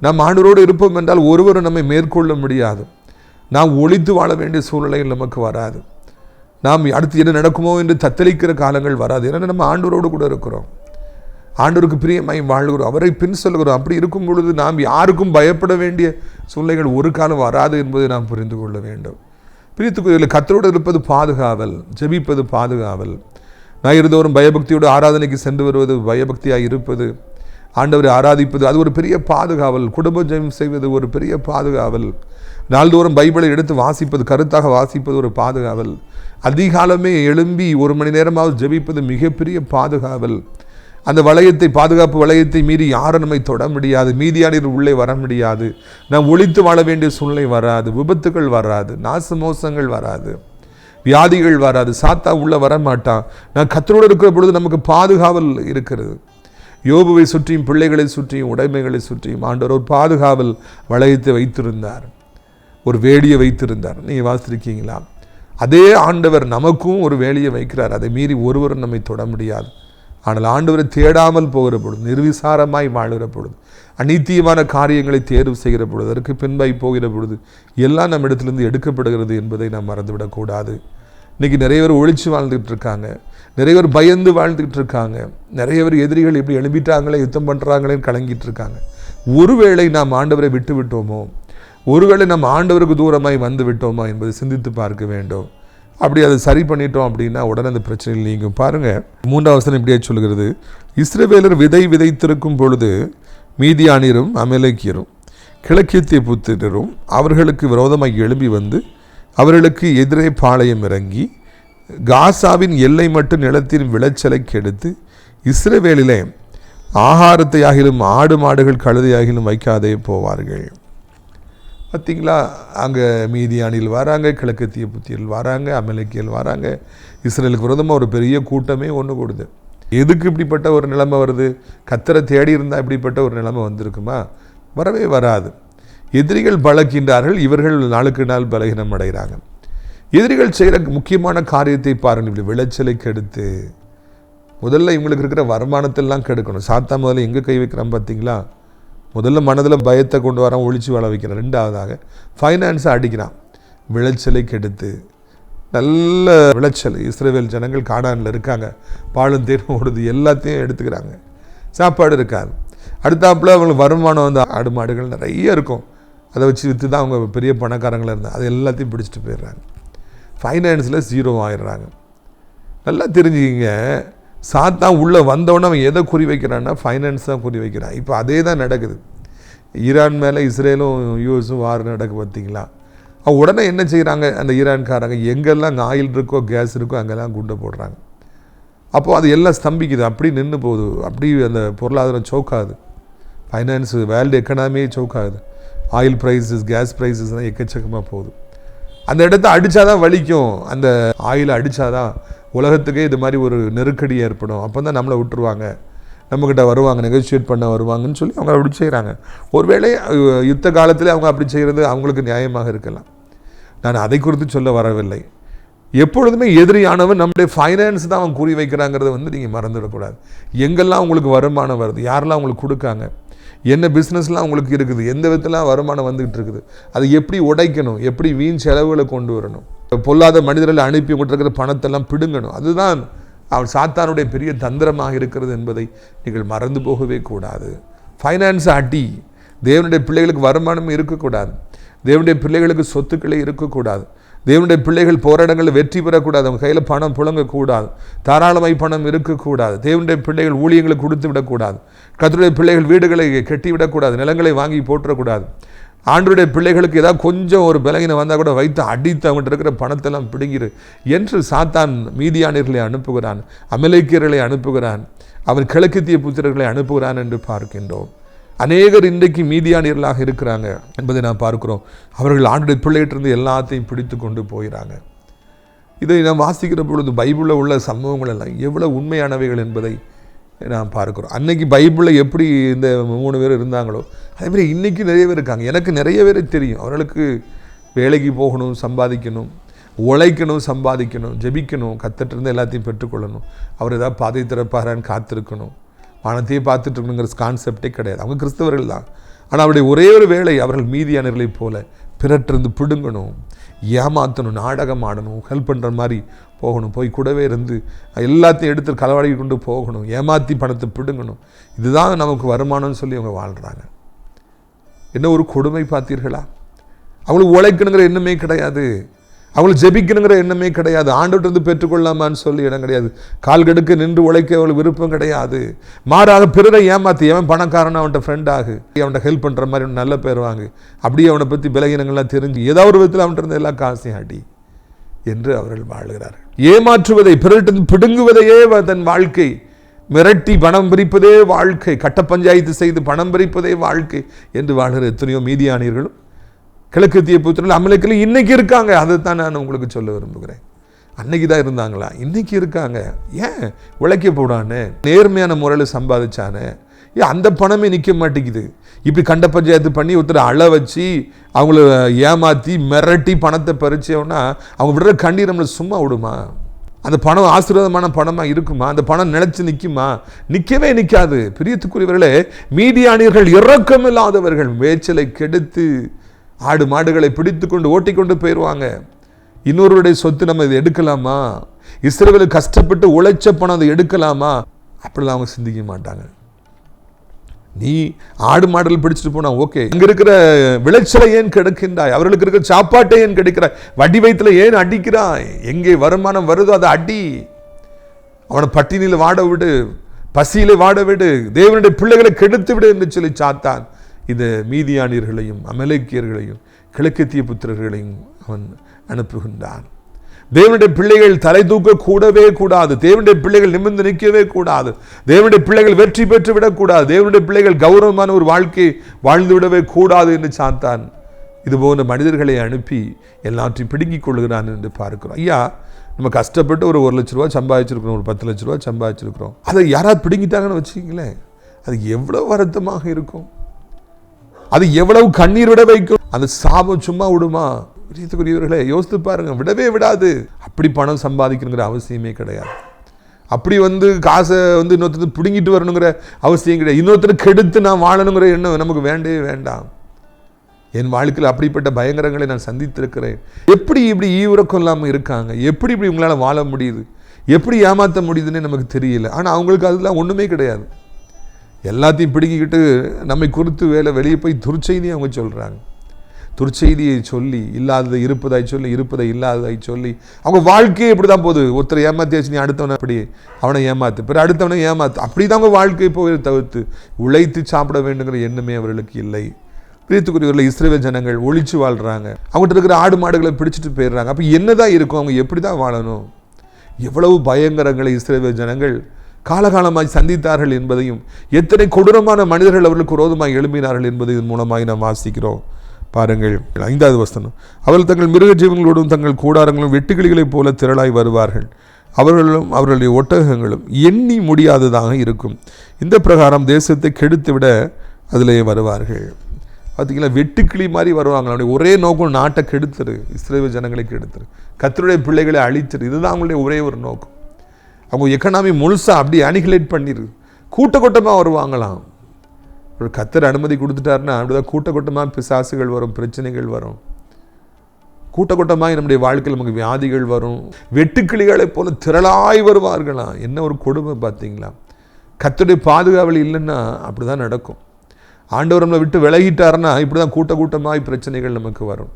நாம் ஆண்டவரோடு இருப்போம் என்றால் ஒருவரும் நம்மை மேற்கொள்ள முடியாது. நாம் ஒழித்து வாழ வேண்டிய சூழ்நிலைகள் நமக்கு வராது. நாம் அடுத்து என்ன நடக்குமோ என்று தத்தளிக்கிற காலங்கள் வராது. ஏன்னா நம்ம ஆண்டவரோடு கூட இருக்கிறோம், ஆண்டவருக்கு பிரியமாய் வாழ்கிறோம், அவரை பின் சொல்கிறோம். அப்படி இருக்கும் பொழுது நாம் யாருக்கும் பயப்பட வேண்டிய சூழ்நிலைகள் ஒரு காலம் வராது என்பதை நாம் புரிந்து கொள்ள வேண்டும். பிரித்துக்குரியவர்கள், கர்த்தரோடு இருப்பது பாதுகாவல், ஜெபிப்பது பாதுகாவல். ஞாயிறுதோறும் பயபக்தியோடு ஆராதனைக்கு சென்று வருவது, பயபக்தியாக இருப்பது, ஆண்டவரை ஆராதிப்பது, அது ஒரு பெரிய பாதுகாவல். குடும்ப ஜெபம் செய்வது ஒரு பெரிய பாதுகாவல். நாள்தோறும் பைபிளை எடுத்து வாசிப்பது, கருத்தாக வாசிப்பது ஒரு பாதுகாவல். அதிகாலமே எழும்பி 1 மணி நேரமாவது ஜெபிப்பது மிகப்பெரிய பாதுகாவல். அந்த வளையத்தை, பாதுகாப்பு வளையத்தை மீறி யாரும் நம்மை தொட முடியாது. மீதியானியர் உள்ளே வர முடியாது. நாம் ஒழித்து வாழ வேண்டிய சூழ்நிலை வராது. விபத்துகள் வராது, நாச மோசங்கள் வராது, வியாதிகள் வராது, சாத்தா உள்ள வரமாட்டான். நான் கர்த்தரோடு இருக்கிற பொழுது நமக்கு பாதுகாவல் இருக்கிறது. யோபுவை சுற்றியும், பிள்ளைகளை சுற்றியும், உடைமைகளை சுற்றியும் ஆண்டவர் ஒரு பாதுகாவல் வளையத்தை வைத்திருந்தார், ஒரு வேலியை வைத்திருந்தார். நீங்கள் வாசித்திருக்கீங்களா? அதே ஆண்டவர் நமக்கும் ஒரு வேலியை வைக்கிறார். அதை மீறி ஒருவரும் நம்மை தொட முடியாது. ஆனால் ஆண்டவரை தேடாமல் போகிற பொழுது, நிர்விசாரமாய் வாழ்கிற பொழுது, அநீத்தியமான காரியங்களை தேர்வு செய்கிற பொழுது, அதற்கு பின்பாய் போகிற பொழுது எல்லாம் நம்ம இடத்துலேருந்து எடுக்கப்படுகிறது என்பதை நாம் மறந்துவிடக்கூடாது. இன்றைக்கி நிறைய பேர் ஒழிச்சு வாழ்ந்துக்கிட்டு இருக்காங்க, நிறைய பேர் பயந்து வாழ்ந்துக்கிட்டு இருக்காங்க, நிறைய பேர் எதிரிகள் எப்படி எழுப்பிட்டாங்களே, யுத்தம் பண்ணுறாங்களேன்னு கலங்கிட்டு இருக்காங்க. ஒருவேளை நாம் ஆண்டவரை விட்டு விட்டோமோ, ஒருவேளை நம்ம ஆண்டவருக்கு தூரமாய் வந்து விட்டோமா என்பதை சிந்தித்து பார்க்க வேண்டும். அப்படி அதை சரி பண்ணிட்டோம் அப்படின்னா உடனே அந்த பிரச்சனையில் நீங்கும். பாருங்கள், 3ஆம் வசனம் இப்படியே சொல்கிறது, இஸ்ரவேலர் விதை விதைத்திருக்கும் பொழுது மீதியானியரும் அமலேக்கியரும் கிழக்கத்திய புத்திரரும் அவர்களுக்கு விரோதமாக எழும்பி அவர்களுக்கு எதிரே பாளையம் இறங்கி காசாவின் எல்லை மட்டும் நிலத்தின் விளைச்சலை கெடுத்து இஸ்ரவேலிலே ஆகாரத்தை ஆகிலும் ஆடு மாடுகள் கழுதையாகிலும் வைக்காதே போவார்கள். பார்த்தீங்களா? அங்கே மீதியானில் வராங்க, கிழக்கத்திய புத்தியர்கள் வராங்க, அமலேக்கியர்கள் வராங்க. இஸ்ரேலுக்கு விரோதமாக ஒரு பெரிய கூட்டமே ஒன்று கூடுது. எதுக்கு இப்படிப்பட்ட ஒரு நிலைமை வருது? கர்த்தரை தேடி இருந்தால் இப்படிப்பட்ட ஒரு நிலைமை வந்திருக்குமா? வரவே வராது. எதிரிகள் பலக்கின்றார்கள், இவர்கள் நாளுக்கு நாள் பலகீனம் அடைகிறாங்க. எதிரிகள் செய்கிற முக்கியமான காரியத்தை பாருங்கள். இப்படி விளைச்சலை கெடுத்து முதல்ல இவங்களுக்கு இருக்கிற வருமானத்தெல்லாம் கெடுக்கணும். சாத்தா முதல்ல எங்கே கை வைக்கிறான் பார்த்தீங்களா? முதல்ல மனதில் பயத்தை கொண்டு வரான், ஒழிச்சு வாழ வைக்கிறான். ரெண்டாவதாக ஃபைனான்ஸை அடிக்கிறான். விளைச்சலை கெடுத்து நல்ல விளைச்சல், இஸ்ரவேல் ஜனங்கள் கானானில் இருக்காங்க, பாலும் தேனும் ஓடுது, எல்லாத்தையும் எடுத்துக்கிறாங்க. சாப்பாடு இருக்காது. அடுத்தாப்புல அவங்களுக்கு வருமானம் வந்து ஆடு மாடுகள் நிறைய இருக்கும், அதை வச்சு விற்று தான் அவங்க பெரிய பணக்காரங்களாக இருந்தாங்க. அது எல்லாத்தையும் பிடிச்சிட்டு போயிடுறாங்க. ஃபைனான்ஸில் 0 ஆயிடுறாங்க. நல்லா தெரிஞ்சுக்கிங்க, சாத்தான் உள்ளே வந்தவொடனே அவன் எதை குறி வைக்கிறான்னா ஃபைனான்ஸ் தான் குறி வைக்கிறான். இப்போ அதே தான் நடக்குது. ஈரான் மேலே இஸ்ரேலும் யூஎஸும் வார் நடக்கு பார்த்தீங்களா? அவங்க உடனே என்ன செய்கிறாங்க, அந்த ஈரான்காரங்க எங்கெல்லாம் ஆயில் இருக்கோ கேஸ் இருக்கோ அங்கெல்லாம் குண்டை போடுறாங்க. அப்போது அது எல்லாம் ஸ்தம்பிக்குது, அப்படி நின்று போகுது, அப்படி அந்த பொருளாதாரம் சோக்காகுது. ஃபைனான்ஸு வேர்ல்டு எக்கனாமியே சோக்காகுது. ஆயில் ப்ரைஸஸ், கேஸ் ப்ரைஸஸ்லாம் எக்கச்சக்கமாக போகுது. அந்த இடத்த அடித்தாதான் வலிக்கும். அந்த ஆயிலை அடித்தாதான் உலகத்துக்கே இது மாதிரி ஒரு நெருக்கடி ஏற்படும். அப்போ தான் நம்மளை விட்டுருவாங்க, நம்மக்கிட்ட வருவாங்க, நெகோசியேட் பண்ண வருவாங்கன்னு சொல்லி அவங்க அப்படி செய்கிறாங்க. ஒருவேளை யுத்த காலத்தில் அவங்க அப்படி செய்கிறது அவங்களுக்கு நியாயமாக இருக்கலாம். நான் அதை குறித்து சொல்ல வரவில்லை. எப்பொழுதுமே எதிரியானவன் நம்முடைய ஃபைனான்ஸ் தான் அவன் குறி வைக்கிறாங்கிறத வந்து நீங்கள் மறந்துவிடக்கூடாது. எங்கெல்லாம் உங்களுக்கு வருமானம் வருது, யாரெல்லாம் உங்களுக்கு கொடுக்காங்க, என்ன பிஸ்னஸ்லாம் உங்களுக்கு இருக்குது, எந்த விதத்தில் வருமானம் வந்துகிட்டு இருக்குது, அதை எப்படி உடைக்கணும், எப்படி வீண் செலவுகளை கொண்டு வரணும், பொல்லாத மனிதர்களை அனுப்பி கொண்டிருக்கிற பணத்தெல்லாம் பிடுங்கணும். அதுதான் அவன் சாத்தானுடைய பெரிய தந்திரமாக இருக்கிறது என்பதை நீங்கள் மறந்து போகவே கூடாது. ஃபைனான்ஸ் அடி. தேவனுடைய பிள்ளைகளுக்கு வருமானம் இருக்கக்கூடாது, தேவனுடைய பிள்ளைகளுக்கு சொத்துக்களே இருக்கக்கூடாது, தேவனுடைய பிள்ளைகள் போராட்டங்களில் வெற்றி பெறக்கூடாது, அவங்க கையில் பணம் புழங்கக்கூடாது, தாராளமாய் பணம் இருக்கக்கூடாது, தேவனுடைய பிள்ளைகள் ஊழியங்களை கொடுத்து விடக்கூடாது, கர்த்தருடைய பிள்ளைகள் வீடுகளை கட்டிவிடக்கூடாது, நிலங்களை வாங்கி போற்றக்கூடாது, ஆண்டவருடைய பிள்ளைகளுக்கு ஏதாவது கொஞ்சம் ஒரு பலகீனம் வந்தால் கூட வைத்து அடித்து அவங்கள்ட்ட இருக்கிற பணத்தெல்லாம் பிடுங்கிரு என்று சாத்தான் மீதியானியர்களை அனுப்புகிறான், அமலேக்கியர்களை அனுப்புகிறான், அவன் கிழக்கித்திய புத்திரர்களை அனுப்புகிறான் என்று பார்க்கின்றோம். அநேகர் இன்றைக்கு மீதியானியர்களாக இருக்கிறாங்க என்பதை நாம் பார்க்கிறோம். அவர்கள் ஆண்டுடைய பிள்ளைகிட்டிருந்து எல்லாத்தையும் பிடித்து கொண்டு போகிறாங்க. இதை நாம் வாசிக்கிற பொழுது பைபிளில் உள்ள சம்பவங்கள் எல்லாம் எவ்வளோ உண்மையானவைகள் என்பதை நாம் பார்க்குறோம். அன்னைக்கு பைபிளில் எப்படி இந்த 3 பேர் இருந்தாங்களோ அதே மாதிரி இன்றைக்கி நிறைய பேர் இருக்காங்க. எனக்கு நிறைய பேர் தெரியும். அவர்களுக்கு வேலைக்கு போகணும், சம்பாதிக்கணும், உழைக்கணும், சம்பாதிக்கணும், ஜெபிக்கணும், கத்துட்டிருந்து எல்லாத்தையும் பெற்றுக்கொள்ளணும், அவர் ஏதாவது பாதை திறப்பாரான்னு காத்திருக்கணும், வானத்தையே பார்த்துட்டு இருக்கணுங்கிற கான்செப்டே கிடையாது. அவங்க கிறிஸ்தவர்கள் தான். ஆனால் அவருடைய ஒரே ஒரு வேலை அவர்கள் மீதியானர்களைப் போல பிறற்றிருந்து பிடுங்கணும், ஏமாற்றணும், நாடகம் ஆடணும், ஹெல்ப் பண்ணுற மாதிரி போகணும், போய் கூடவே இருந்து எல்லாத்தையும் எடுத்து களவாடி கொண்டு போகணும், ஏமாற்றி பணத்தை பிடுங்கணும். இதுதான் நமக்கு வருமானம்னு சொல்லி அவங்க வாழ்கிறாங்க. என்ன ஒரு கொடுமை பார்த்தீர்களா? அவங்களுக்கு உழைக்கணுங்கிற எண்ணமே கிடையாது, அவங்களுக்கு ஜெபிக்கணுங்கிற எண்ணமே கிடையாது, ஆண்டவர்கிட்ட பெற்றுக்கொள்ளாமான்னு சொல்லி இடம் கிடையாது, கால் கெடுக்க நின்று உழைக்க அவங்களுக்கு விருப்பம் கிடையாது. மாறாக பிறரை ஏமாற்றி அவன் பணக்காரன், அவன்கிட்ட ஃப்ரெண்டாகு, அவன்கிட்ட ஹெல்ப் பண்ணுற மாதிரி நல்ல பேர் வாங்கு, அப்படியே அவனை பற்றி பலகீனங்கள்லாம் தெரிஞ்சு ஏதாவது ஒரு விதத்தில் அவன்கிட்ட இருந்த எல்லா காசையும் அடி என்று அவர்கள் வாழ்கிறார்கள். ஏமாற்றுவதை, பிறரிட்டு பிடுங்குவதையே தன் வாழ்க்கை, மிரட்டி பணம் பறிப்பதே வாழ்க்கை, கட்ட பஞ்சாயத்து செய்து பணம் பறிப்பதே வாழ்க்கை என்று வாழ்கிற எத்தனையோ மீதியானியர்களும் கிழக்கித்திய புத்திரர்கள் அமலேக்கியர்கள் இன்னைக்கு இருக்காங்க. அதை தான் நான் உங்களுக்கு சொல்ல விரும்புகிறேன். அன்னைக்கு தான் இருந்தாங்களா? இன்னைக்கு இருக்காங்க. ஏன் உழைக்க போடானே, நேர்மையான முறையில் சம்பாதிச்சானே, ஏன் அந்த பணமே நிற்க மாட்டேங்குது. இப்படி கண்ட பஞ்சாயத்து பண்ணி ஒருத்தர் அள வச்சு அவங்கள ஏமாற்றி மிரட்டி பணத்தை பறிச்சோன்னா அவங்க விடுற கண்ணீர் நம்மளை சும்மா விடுமா? அந்த பணம் ஆசீர்வாதமான பணமாக இருக்குமா? அந்த பணம் நிலைச்சு நிற்குமா? நிற்கவே நிற்காது. பிரியத்துக்குரியவர்களே, மீதியானியர்கள் இரக்கமில்லாதவர்கள், மேய்ச்சலை கெடுத்து ஆடு மாடுகளை பிடித்து கொண்டு ஓட்டிக்கொண்டு போயிடுவாங்க. இன்னொருவருடைய சொத்து நம்ம இதை எடுக்கலாமா? இஸ்ரவேல் கஷ்டப்பட்டு உழைச்ச பணம் அதை எடுக்கலாமா? அப்படிலாம் அவங்க சிந்திக்க மாட்டாங்க. நீ ஆடு மாடுகள் பிடிச்சிட்டு போனா ஓகே, அங்க இருக்கிற விளைச்சலை ஏன் கெடுக்கின்றாய்? அவர்களுக்கு இருக்கிற சாப்பாட்டை ஏன் கெடுக்கிறாய்? வட்டி வயிற்றுல ஏன் அடிக்கிறாய்? எங்கே வருமானம் வருதோ அதை அடி, அவனை பட்டினியில் வாட விடு, பசியிலே வாட விடு, தேவனுடைய பிள்ளைகளை கெடுத்து விடு என்று சொல்லி சாத்தான் இந்த மீதியானியர்களையும் அமலேக்கியர்களையும் கிழக்கித்திய புத்திரர்களையும் அவன் அனுப்புகின்றான். தேவனுடைய பிள்ளைகள் தலை தூக்க கூடவே கூடாது, தேவனுடைய பிள்ளைகள் நிமிர்ந்து நிற்கவே கூடாது, தேவனுடைய பிள்ளைகள் வெற்றி பெற்று விடக்கூடாது, தேவனுடைய பிள்ளைகள் கௌரவமான ஒரு வாழ்க்கை வாழ்ந்து விடவே கூடாது என்று சாத்தான் இது போன்ற மனிதர்களை அனுப்பி எல்லாற்றையும் பிடுங்கிக் கொள்கிறான் என்று பார்க்கிறோம். ஐயா, நம்ம கஷ்டப்பட்டு ஒரு 1 லட்ச ரூபா சம்பாதிச்சிருக்கிறோம், ஒரு 10 லட்ச ரூபா சம்பாதிச்சிருக்கிறோம், அதை யாராவது பிடுங்கிட்டாங்கன்னு வச்சுக்கிங்களேன், அது எவ்வளோ வருத்தமாக இருக்கும். அது எவ்வளவு கண்ணீர் விட வைக்கும். அந்த சாபம் சும்மா விடுமா? பிரியத்துக்குரியவர்களே, யோசித்து பாருங்க. விடவே விடாது. அப்படி பணம் சம்பாதிக்கணுங்கிற அவசியமே கிடையாது. அப்படி காசை இன்னொருத்தர் பிடுங்கிட்டு வரணுங்கிற அவசியம் கிடையாது. இன்னொருத்தர் கெடுத்து நான் வாழணுங்கிற எண்ணம் நமக்கு வேண்டவே வேண்டாம். என் வாழ்க்கையில் அப்படிப்பட்ட பயங்கரங்களை நான் சந்தித்திருக்கிறேன். எப்படி இப்படி ஈவுரக்கம் இல்லாமல் இருக்காங்க? எப்படி இப்படி உங்களால் வாழ முடியுது? எப்படி ஏமாற்ற முடியுதுன்னு நமக்கு தெரியல. ஆனால் அவங்களுக்கு அதெல்லாம் ஒன்றுமே கிடையாது. எல்லாத்தையும் பிடுங்கிக்கிட்டு நம்மை குறித்து வெளியே போய் துர்ச்செய்தியை அவங்க சொல்கிறாங்க. துர்ச்செய்தியை சொல்லி, இல்லாததை இருப்பதாய் சொல்லி, இருப்பதை இல்லாததாய் சொல்லி, அவங்க வாழ்க்கையே இப்படி தான் போகுது. ஒருத்தர் ஏமாத்தியாச்சு, நீ அடுத்தவனை அப்படி அவனை ஏமாத்து, பிறகு அடுத்தவனை ஏமாத்து, அப்படி தான் அவங்க வாழ்க்கை போய் தவிர்த்து உழைத்து சாப்பிட வேண்டுங்கிற எண்ணமே அவர்களுக்கு இல்லை. பிரியத்துக்குரியவர்கள், இஸ்ரவேல் ஜனங்கள் ஒழிச்சு வாழ்கிறாங்க. அவங்ககிட்ட இருக்கிற ஆடு மாடுகளை பிடிச்சிட்டு போயிடுறாங்க. அப்போ என்னதான் இருக்கும்? அவங்க எப்படி தான் வாழணும்? எவ்வளவு பயங்கரங்களை இஸ்ரவேல் ஜனங்கள் காலகாலமாய் சந்தித்தார்கள் என்பதையும், எத்தனை கொடூரமான மனிதர்கள் அவர்களுக்கு விரோதமாய் எழும்பினார்கள் என்பதையும் மூலமாய் நாம் வாசிக்கிறோம். பாருங்கள் 5வது வசனம். அவர்கள் தங்கள் மிருக ஜீவங்களோடும் தங்கள் கூடாரங்களும் வெட்டுக்கிளிகளைப் போல திரளாய் வருவார்கள். அவர்களும் அவர்களுடைய ஒட்டகங்களும் எண்ணி முடியாததாக இருக்கும். இந்த பிரகாரம் தேசத்தை கெடுத்து விட அதிலே வருவார்கள். பார்த்தீங்களா, வெட்டுக்கிளி மாதிரி வருவாங்க. அவனுடைய ஒரே நோக்கம் நாட்டை கெடுத்துரு, இஸ்ரவேல் ஜனங்களை கெடுத்துரு, கர்த்தருடைய பிள்ளைகளை அழித்துரு. இதுதான் அவங்களுடைய ஒரே ஒரு நோக்கம். அவங்க எக்கனாமி முழுசாக அப்படியே அனிகுலேட் பண்ணிடு. கூட்டமாக வருவாங்களாம். ஒரு கர்த்தர் அனுமதி கொடுத்துட்டாருன்னா அப்படிதான் கூட்டமாக பிசாசுகள் வரும், பிரச்சனைகள் வரும். கூட்டமாக நம்முடைய வாழ்க்கையில் நமக்கு வியாதிகள் வரும். வெட்டுக்கிளிகளை போல திரளாய் வருவார்களாம். என்ன ஒரு கொடுமை பார்த்தீங்களா? கர்த்தருடைய பாதுகாவல் இல்லைன்னா அப்படி தான் நடக்கும். ஆண்டவர் நம்மளை விட்டு விலகிட்டாருன்னா இப்படி தான் கூட்டமாய் பிரச்சனைகள் நமக்கு வரும்.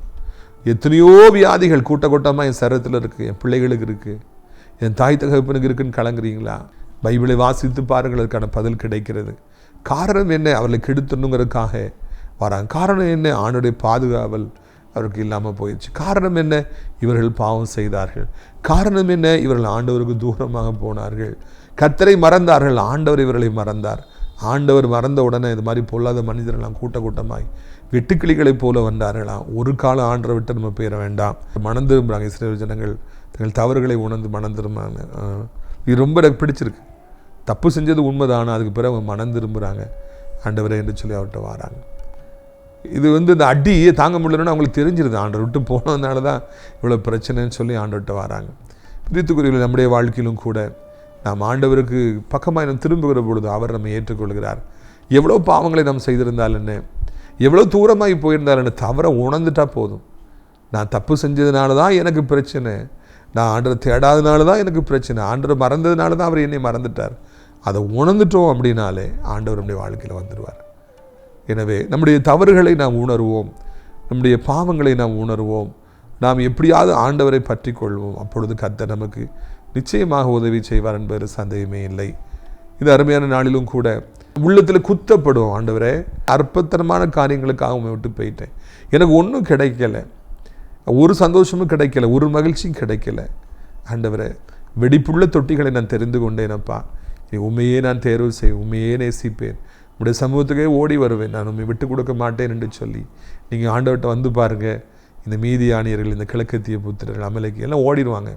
எத்தனையோ வியாதிகள் கூட்டமாக என் சரத்தில் இருக்குது, என் பிள்ளைகளுக்கு இருக்குது, என் தாய் தகப்பனுக்கு இருக்குன்னு கலங்குறீங்களா? பைபிளை வாசித்து பாருங்கள், அதுக்கான பதில் கிடைக்கிறது. காரணம் என்ன? அவர்களை கெடுத்துணுங்கிறதுக்காக வராங்க. காரணம் என்ன? ஆண்டவருடைய பாதுகாவல் அவருக்கு இல்லாமல் போயிடுச்சு. காரணம் என்ன? இவர்கள் பாவம் செய்தார்கள். காரணம் என்ன? இவர்கள் ஆண்டவருக்கு தூரமாக போனார்கள். கர்த்தரை மறந்தார்கள். ஆண்டவர் இவர்களை மறந்தார். ஆண்டவர் மறந்த உடனே இது மாதிரி பொல்லாத மனிதர்களாம் கூட்டமாய் வெட்டுக்கிளிகளைப் போல வந்தார்களாம். ஒரு காலம் ஆண்டரை விட்டு நம்ம போயிட வேண்டாம். மனம் திரும்புகிறாங்க இஸ்ரவேல் ஜனங்கள். தங்கள் தவறுகளை உணர்ந்து மனம் திரும்புகிறாங்க. இது ரொம்ப எனக்கு பிடிச்சிருக்கு. தப்பு செஞ்சது உண்மைதான், அதுக்கு பிறகு அவங்க மனம் திரும்புகிறாங்க, ஆண்டவரே என்று சொல்லி அவர்கிட்ட வராங்க. இது இந்த அடியே தாங்க முடியலன்னு அவங்களுக்கு தெரிஞ்சிருது. ஆண்டவர் விட்டு போனதுனால தான் இவ்வளோ பிரச்சனைன்னு சொல்லி ஆண்டவர்கிட்ட வராங்க. பிரியத்துக்குரியவர்கள், நம்முடைய வாழ்க்கையிலும் கூட நாம் ஆண்டவருக்கு பக்கமாக நாம் திரும்புகிற பொழுது அவர் நம்மை ஏற்றுக்கொள்கிறார். எவ்வளோ பாவங்களை நாம் செய்திருந்தால் என்ன, எவ்வளோ தூரமாகி போயிருந்தால் என்ன, தவற உணர்ந்துட்டா போதும். நான் தப்பு செஞ்சதுனால தான் எனக்கு பிரச்சனை, நான் ஆண்டரை தேடாதனால தான் எனக்கு பிரச்சனை, ஆண்டரை மறந்ததுனால தான் அவர் என்னை மறந்துட்டார். அதை உணர்ந்துட்டோம் அப்படின்னாலே ஆண்டவர் நம்முடைய வாழ்க்கையில் வந்துடுவார். எனவே நம்முடைய தவறுகளை நாம் உணர்வோம், நம்முடைய பாவங்களை நாம் உணர்வோம், நாம் எப்படியாவது ஆண்டவரை பற்றி கொள்வோம். அப்பொழுது கர்த்தர் நமக்கு நிச்சயமாக உதவி செய்வார் என்பது சந்தேகமே இல்லை. இது அருமையான நாளிலும் கூட உள்ளத்தில் குத்தப்படும், ஆண்டவரே அற்பத்தனமான காரியங்களுக்காக உண்மை விட்டு போயிட்டேன், எனக்கு ஒன்றும் கிடைக்கல, ஒரு சந்தோஷமும் கிடைக்கல, ஒரு மகிழ்ச்சியும் கிடைக்கல. ஆண்டவரே, வெடிப்புள்ள தொட்டிகளை நான் தெரிந்து கொண்டேனப்பா, உண்மையே நான் தேர்வு செய்வேன், உண்மையே நேசிப்பேன், உடைய சமூகத்துக்கே ஓடி வருவேன், நான் உண்மை விட்டு கொடுக்க மாட்டேன் என்று சொல்லி நீங்கள் ஆண்டவர்கிட்ட வந்து பாருங்கள். இந்த மீதியானியர்கள், இந்த கிழக்கத்திய புத்திரர்கள், அமலேக்கு எல்லாம் ஓடிடுவாங்க.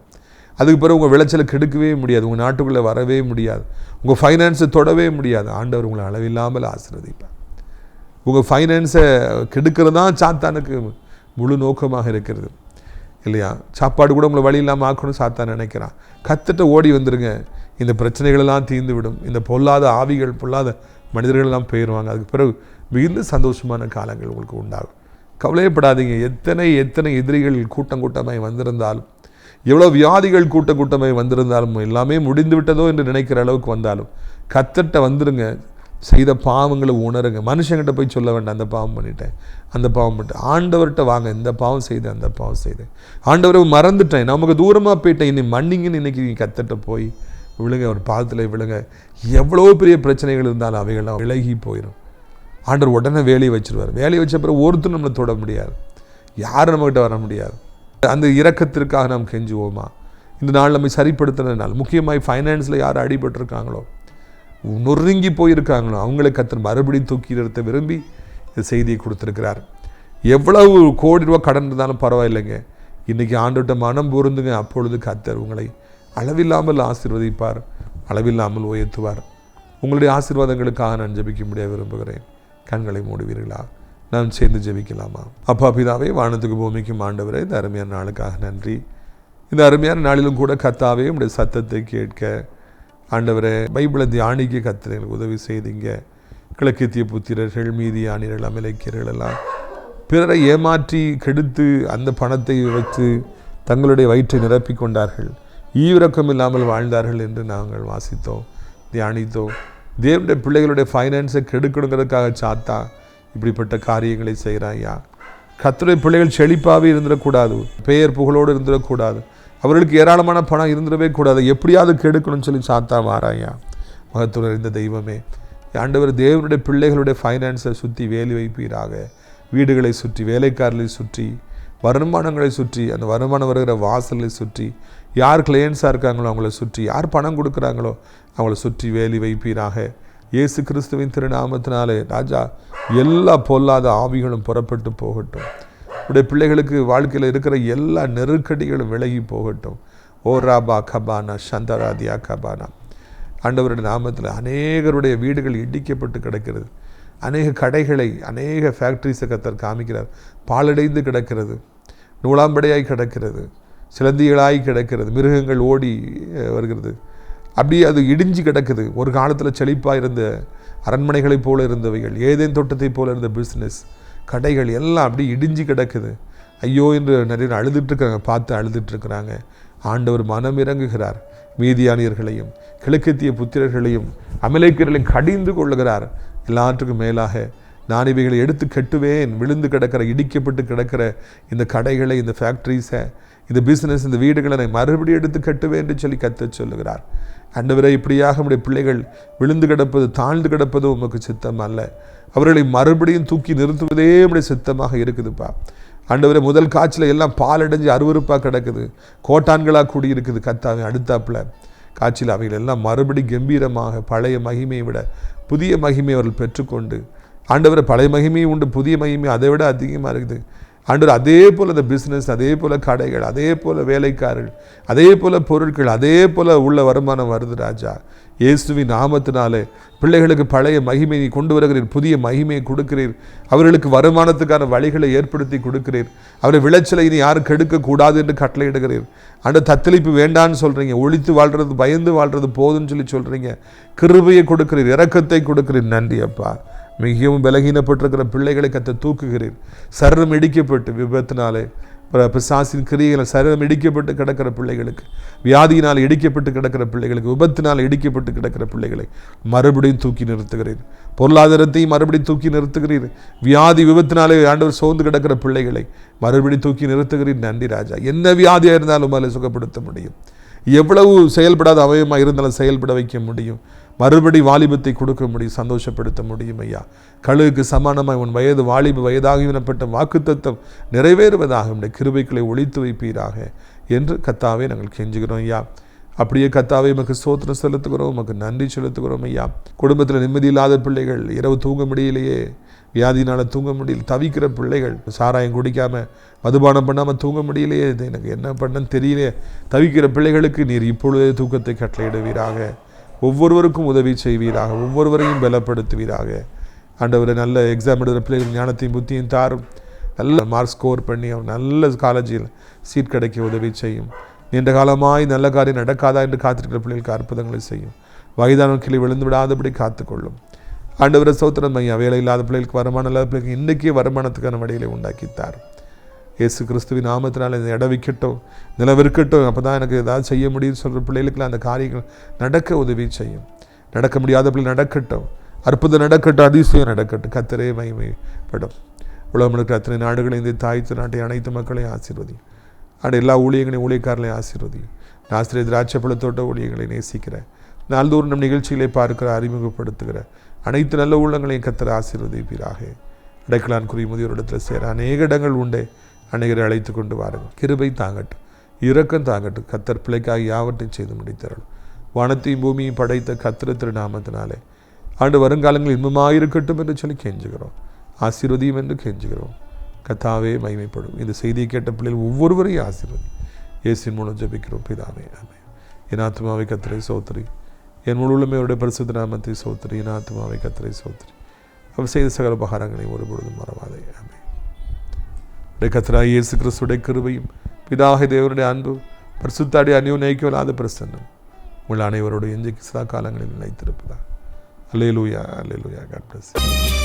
அதுக்கு பிறகு உங்கள் விளைச்சலை கெடுக்கவே முடியாது, உங்கள் நாட்டுக்குள்ளே வரவே முடியாது, உங்கள் ஃபைனான்ஸை தொடவே முடியாது. ஆண்டவர் உங்களை அளவில்லாமல் ஆசீர்வதிப்பார். உங்கள் ஃபைனான்ஸை கெடுக்கிறது தான் சாத்தானுக்கு முழு நோக்கமாக இருக்கிறது இல்லையா? சாப்பாடு கூட உங்களை வழி இல்லாமல் ஆக்கணும் சாத்தான் நினைக்கிறான். கர்த்தர்ட்ட ஓடி வந்துடுங்க, இந்த பிரச்சனைகளெல்லாம் தீர்ந்து விடும். இந்த பொல்லாத ஆவிகள், பொல்லாத மனிதர்களெல்லாம் போயிடுவாங்க. அதுக்கு பிறகு மிகுந்த சந்தோஷமான காலங்கள் உங்களுக்கு உண்டாகும். கவலையப்படாதீங்க. எத்தனை எதிரிகள் கூட்டமாய் வந்திருந்தாலும், எவ்வளோ வியாதிகள் கூட்டமாய் வந்திருந்தாலும், எல்லாமே முடிந்து விட்டதோ என்று நினைக்கிற அளவுக்கு வந்தாலும் கர்த்தர்ட்ட வந்துடுங்க. செய்த பாவங்களை உணருங்க. மனுஷங்கிட்ட போய் சொல்ல வேண்டாம், அந்த பாவம் பண்ணிட்டேன், அந்த பாவம் பண்ணிட்டேன். ஆண்டவர்கிட்ட வாங்க, இந்த பாவம் செய்தேன், அந்த பாவம் செய்தேன், ஆண்டவரை மறந்துட்டேன், நமக்கு தூரமாக போயிட்டேன், இன்னைக்கு மன்னிங்கன்னு இன்னைக்கு நீங்கள் கர்த்தர்ட்ட போய் விழுங்க, ஒரு பாதத்தில் விழுங்க. எவ்வளோ பெரிய பிரச்சனைகள் இருந்தாலும் அவைகள்லாம் விலகி போயிடும். ஆண்டவர் உடனே வேலையை வச்சிருவார். வேலையை வச்ச பிறகு ஒருத்தரும் நம்மளை தொட முடியாது, யாரும் நம்மகிட்ட வர முடியாது. அந்த இரக்கத்திற்காக நாம் கெஞ்சுவோமா? இந்த நாள் நம்ம சரிப்படுத்தினால, முக்கியமாக ஃபைனான்ஸில் யார் அடிபட்டிருக்காங்களோ, நொறுங்கி போயிருக்காங்களோ, அவங்களை கர்த்தர் மறுபடியும் தூக்கி நிறுத்த விரும்பி இந்த செய்தியை கொடுத்துருக்கிறார். எவ்வளவு கோடி ரூபா கடன் இருந்தாலும் பரவாயில்லைங்க, இன்றைக்கி ஆண்டவர்கிட்ட மனம் பொருந்துங்க. அப்பொழுது கர்த்தர் உங்களை அளவில்லாமல் ஆசீர்வதிப்பார், அளவில்லாமல் உயர்த்துவார். உங்களுடைய ஆசீர்வாதங்களுக்காக நான் ஜெபிக்க முடிய விரும்புகிறேன். கண்களை மூடுவீர்களா? நாம் சேர்ந்து ஜெபிக்கலாமா? அப்பா பிதாவே, வானத்துக்கு பூமிக்கும் ஆண்டவரே, இந்த அருமையான நாளுக்காக நன்றி. இந்த அருமையான நாளிலும் கூட கர்த்தாவே உம்முடைய சத்தத்தை கேட்க ஆண்டவரே பைபிளை தியானிக்க கர்த்தர் உதவி செய்தீங்க. கிழக்கத்திய புத்திரர்கள், மீதியானியர்கள், அமலேக்கியர்கள் எல்லாம் பிறரை ஏமாற்றி கெடுத்து அந்த பணத்தை வைத்து தங்களுடைய வயிற்றை நிரப்பி கொண்டார்கள், ஈவிரக்கம் இல்லாமல் வாழ்ந்தார்கள் என்று நாங்கள் வாசித்தோம், தியானித்தோம். தேவனுடைய பிள்ளைகளுடைய ஃபைனான்ஸை கெடுக்கணுங்கிறதுக்காக சாத்தா இப்படிப்பட்ட காரியங்களை செய்கிறாயா. கர்த்தருடைய பிள்ளைகள் செழிப்பாகவே இருந்துடக்கூடாது, பெயர் புகழோடு இருந்துடக்கூடாது, அவர்களுக்கு ஏராளமான பணம் இருந்துடவே கூடாது, எப்படியாவது கெடுக்கணும்னு சொல்லி சாத்தா மாறாயா. மகத்துவம் இருந்த தெய்வமே, ஆண்டவர் தேவனுடைய பிள்ளைகளுடைய ஃபைனான்ஸை சுற்றி வேலி வைப்பீராக. வீடுகளை சுற்றி, வேலைக்காரர்களை சுற்றி, வருமானங்களை சுற்றி, அந்த வருமானம் வருகிற வாசலை சுற்றி, யார் கிளையன்ஸாக இருக்காங்களோ அவங்கள சுற்றி, யார் பணம் கொடுக்குறாங்களோ அவங்கள சுற்றி வேலி வைப்பீராக. இயேசு கிறிஸ்துவின் திருநாமத்தினாலே ராஜா எல்லா பொல்லாத ஆவிகளும் புறப்பட்டு போகட்டும். உடைய பிள்ளைகளுக்கு வாழ்க்கையில் இருக்கிற எல்லா நெருக்கடிகளும் விலகி போகட்டும். ஓ ராபா கபானா சந்தராதியா கபானா. ஆண்டவருடைய நாமத்தில் அநேகருடைய வீடுகள் இடிக்கப்பட்டு கிடக்கிறது, அநேக கடைகளை, அநேக ஃபேக்ட்ரிஸை கர்த்தர் காமிக்கிறார். பாலடைந்து கிடக்கிறது, நூலாம்படையாய் கிடக்கிறது, சிலந்திகளாய் கிடக்கிறது, மிருகங்கள் ஓடி வருகிறது, அப்படியே அது இடிஞ்சு கிடக்குது. ஒரு காலத்தில் செழிப்பாக இருந்த அரண்மனைகளைப் போல இருந்தவைகள், ஏதேன் தோட்டத்தை போல இருந்த பிஸ்னஸ் கடைகள் எல்லாம் அப்படி இடிஞ்சு கிடக்குது. ஐயோ என்று நிறைய அழுதுட்டுருக்காங்க, பார்த்து அழுதுட்டுருக்குறாங்க. ஆண்டவர் மனம் இறங்குகிறார். மீதியானியர்களையும் கிழக்கத்திய புத்திரர்களையும் அமலேக்கியர்களையும் கடிந்து கொள்ளுகிறார். எல்லாற்றுக்கும் மேலாக நான் இவைகளை எடுத்து கட்டுவேன். விழுந்து கிடக்கிற, இடிக்கப்பட்டு கிடக்கிற இந்த கடைகளை, இந்த ஃபேக்ட்ரிஸை, இந்த பிஸ்னஸ், இந்த வீடுகளை நான் மறுபடியும் எடுத்து கட்டுவேன் என்று சொல்லி கர்த்தர் சொல்லுகிறார். ஆண்டவரே, இப்படியாக நம்முடைய பிள்ளைகள் விழுந்து கிடப்பது, தாழ்ந்து கிடப்பது உமக்கு சித்தம் அல்ல. அவர்களை மறுபடியும் தூக்கி நிறுத்துவதே நம்முடைய சித்தமாக இருக்குதுப்பா. ஆண்டவரே, முதல் காய்ச்சல எல்லாம் பாலடைஞ்சு அருவருப்பாக கிடக்குது, கோட்டான்களாக கூடியிருக்குது. கர்த்தாவே, அடுத்தாப்பில் காட்சியில் அவைகள் எல்லாம் மறுபடி கம்பீரமாக பழைய மகிமையை விட புதிய மகிமை அவர்கள் பெற்றுக்கொண்டு, ஆண்டவரை பழைய மகிமையை உண்டு, புதிய மகிமை அதை விட அதிகமாக இருக்குது. ஆண்டவர் அதே போல் இந்த பிஸ்னஸ், அதே போல் கடைகள், அதே போல் வேலைக்காரர்கள், அதே போல் பொருட்கள், அதே போல் உள்ள வருமானம் வருது ராஜா. இயேசுவின் நாமத்தினாலே பிள்ளைகளுக்கு பழைய மகிமையை கொண்டு வருகிறீர், புதிய மகிமையை கொடுக்கிறீர், அவர்களுக்கு வருமானத்துக்கான வழிகளை ஏற்படுத்தி கொடுக்கிறீர். அவரை விளைச்சலை இனி யாரும் கெடுக்கக்கூடாது என்று கட்டளையிடுகிறீர். அந்த தத்தளிப்பு வேண்டான்னு சொல்கிறீங்க, ஒழித்து வாழ்கிறது, பயந்து வாழ்கிறது போதுன்னு சொல்லி சொல்கிறீங்க. கிருபையை கொடுக்கிறீர், இரக்கத்தை கொடுக்கிறீர். நன்றி அப்பா. மிகவும் பலகீனப்பட்டிருக்கிற பிள்ளைகளை கர்த்தர் தூக்குகிறீர். சரீரம் இடிக்கப்பட்டு விபத்தினாலே, பிசாசின் கிரியைகளை சரீரம் இடிக்கப்பட்டு கிடக்கிற பிள்ளைகளுக்கு, வியாதியினால் இடிக்கப்பட்டு கிடக்கிற பிள்ளைகளுக்கு, விபத்தினால் இடிக்கப்பட்டு கிடக்கிற பிள்ளைகளை மறுபடியும் தூக்கி நிறுத்துகிறீர். பொருளாதாரத்தையும் மறுபடியும் தூக்கி நிறுத்துகிறீர். வியாதி விபத்தினாலே ஆண்டவர் சோர்ந்து கிடக்கிற பிள்ளைகளை மறுபடியும் தூக்கி நிறுத்துகிறீர். நன்றி ராஜா. என்ன வியாதியாக இருந்தாலும் அதை சுகப்படுத்த முடியும். எவ்வளவு செயல்படாத அவயமாக இருந்தாலும் செயல்பட வைக்க முடியும். மறுபடி வாலிபத்தை கொடுக்க முடியும், சந்தோஷப்படுத்த முடியும் ஐயா. கழுகுக்கு சமானமாக உன் வயது வாலிப வயதாகிவிடப்பட்ட வாக்குத்தத்தம் நிறைவேறுவதாக உடைய கிருபைகளை ஒழித்து வைப்பீராக என்று கர்த்தாவே நாங்கள் கெஞ்சுகிறோம் ஐயா. அப்படியே கர்த்தாவே உமக்கு ஸ்தோத்திரம் செலுத்துகிறோம், உமக்கு நன்றி செலுத்துகிறோம் ஐயா. குடும்பத்தில் நிம்மதி இல்லாத பிள்ளைகள், இரவு தூங்க முடியலையே, வியாதினால் தூங்க முடியல தவிக்கிற பிள்ளைகள், சாராயம் குடிக்காமல் மதுபானம் பண்ணாமல் தூங்க முடியலையே, இது எனக்கு என்ன பண்ணன்னு தெரியலையே தவிக்கிற பிள்ளைகளுக்கு நீர் இப்பொழுதே தூக்கத்தை கட்டளையிடுவீராக. ஒவ்வொருவருக்கும் உதவி செய்வீராக, ஒவ்வொருவரையும் பலப்படுத்துவீராக. ஆண்டவரை நல்ல எக்ஸாம் எழுதுகிற பிள்ளைகள் ஞானத்தையும் புத்தியும் தாரும். நல்ல மார்க் ஸ்கோர் பண்ணி அவன் நல்ல காலேஜில் சீட் கிடைக்க உதவி செய்யும். நீண்ட காலமாய் நல்ல காரியம் நடக்காதா என்று காத்திருக்கிற பிள்ளைகளுக்கு அற்புதங்களை செய்யும். வயதான கிளை விழுந்து விடாதபடி காத்துக்கொள்ளும். ஆண்டவரை ஸ்தோத்திரம் ஐயா. வேலை இல்லாத பிள்ளைகளுக்கு, வருமானம் இல்லாத பிள்ளைகளுக்கு இன்றைக்கே வருமானத்துக்கான வழிகளை உண்டாக்கித்தார். இயேசு கிறிஸ்துவின் நாமத்தினால் இந்த இடம் விற்கட்டும், நிலவிற்கட்டும், அப்போ தான் எனக்கு ஏதாவது செய்ய முடியும்னு சொல்கிற பிள்ளைகளுக்குலாம் அந்த காரியங்கள் நடக்க உதவி செய்யும். நடக்க முடியாத பிள்ளை நடக்கட்டும், அற்புதம் நடக்கட்டும், அதிசயம் நடக்கட்டும். கர்த்தரே மகிமைப்படும். உலகம் இருக்கிற அத்தனை நாடுகளையும், இந்த தாய்த்து நாட்டை அனைத்து மக்களையும் ஆசீர்வதியும். எல்லா ஊழியங்களையும், ஊழியக்காரர்களையும் ஆசீர்வதியும். ஆசிரியர் திராட்சைப்பழத்தோட்ட ஊழியர்களை நேசிக்கிறேன். நாள்தோறும் நம் நிகழ்ச்சிகளை பார்க்கிற, அறிமுகப்படுத்துகிற அனைத்து நல்ல உள்ளங்களையும் கர்த்தர் ஆசீர்வதிப்பீராக. அடைக்கலான் குறி முதியோரிடத்தில் சேர அநேக இடங்கள் உண்டே, அநேகரை அழைத்து கொண்டு வாருங்கள். கிருபை தாங்கட்டும், இரக்கம் தாங்கட்டும். கர்த்தர் பிள்ளைக்காக யாவற்றையும் செய்து முடித்தரணும். வானத்தையும் பூமியும் படைத்த கர்த்தர் திருநாமத்தினாலே ஆண்டு வருங்காலங்கள் இன்பமாயிருக்கட்டும் என்று சொல்லி கெஞ்சுகிறோம். ஆசீர்வதியும் என்று கெஞ்சுகிறோம். கர்த்தாவே மகிமைப்படும். இந்த செய்தியை கேட்ட பிள்ளைகள் ஒவ்வொருவரையும் ஆசீர்வதி. இயேசுவின் மூலம் ஜெபிக்கிறோம் பிதாவே, ஆமென். என் ஆத்துமாவை கர்த்தரை சோத்திரி, என் முழு உள்ளமையோட பரிசுத்த நாமத்தை சோத்திரி. என் ஆத்துமாவை கர்த்தரை சோத்திரி, அவர் செய்த சகல உபகாரங்களையும் ஒருபொழுதும் மறவாதே. ஆமென். கர்த்தராகிய இயேசு கிறிஸ்துவின் கிருபையும் பிதாவாகிய தேவனுடைய அன்பு பரிசுத்தாடி அந்யோன்யைக்கமில்லாத பிரசன்னம் உங்கள் அனைவரோடு இன்றைக்கு சதா காலங்களில் நிலைத்திருப்பதா. அல்லேலூயா, அல்லேலூயா. God bless you.